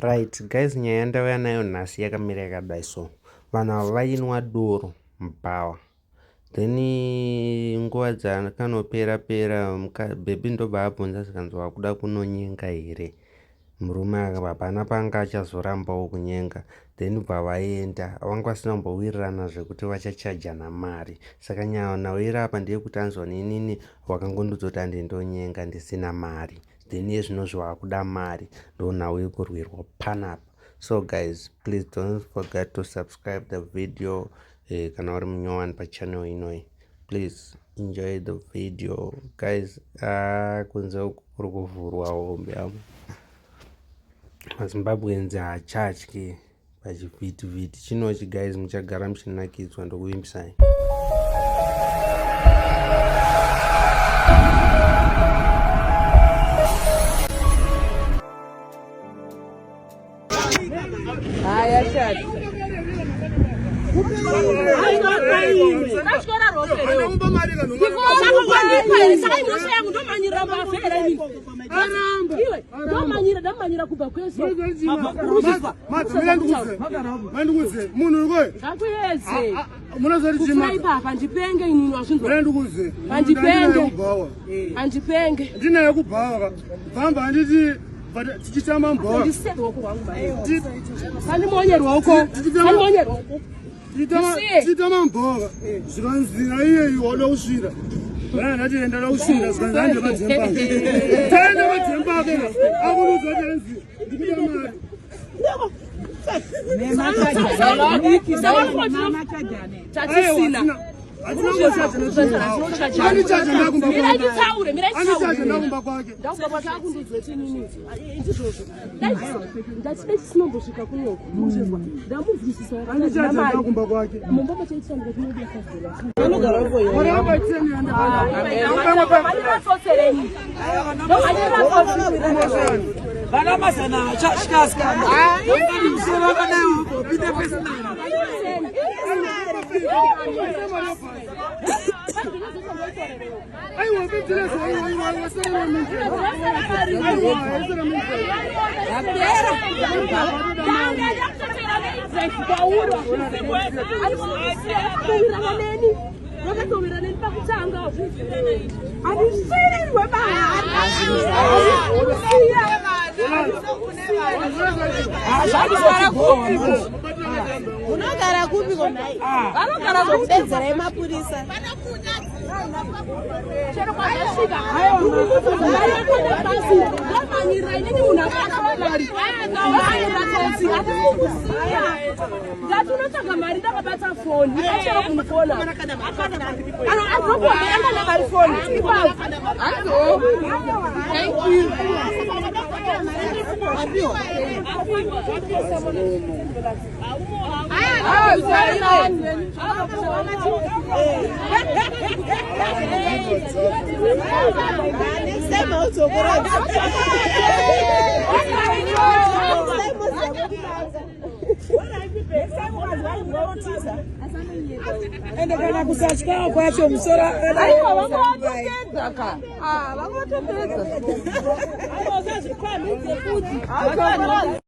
Right guys, nyaya yandauya nayo nhasi yakamira yakadai so. Vanhu ava vainwa doro mubhawa, then nguva dzakanopera bhebhi ndobva abvunza zikanzi wakuda kunonyenga here. Murume hapana panga achazorambawo kunyenga, then bva vaenda. Vanga vasina kumbowirirana zvekuti vachachajana mari, saka nyaya nhauira apa ndeyekuti anzwa ninini wakangondodzoti handindonyenga ndisina mari, then yezvino zvawakuda mari ndo nhau yekurwirwa panapa. So guys, please don't forget to subscribe the video kana uri munyowani pachannel inoi. Please enjoy the video guys. Kunze uku kuri kuvhurwa hombe amo. Mazimbabwenzi haachatyi pachivhitivhiti chinochi guys, muchagara muchinakidzwa ndokuimbisai. Titama mboga zvikanzira iye wada kusvira vanati enda kusvira zvikanzira madzemba taenda madzemba akena akunudzwa tanzi ndikuda mari unogara kupi konai? Vanogara kudedzera emapurisa. Chero kwasvika ndatonotsvaga mari ndakabata foni achero kumufona arikuenda navari foni. Thank you. Ende kana kusachika kwacho musora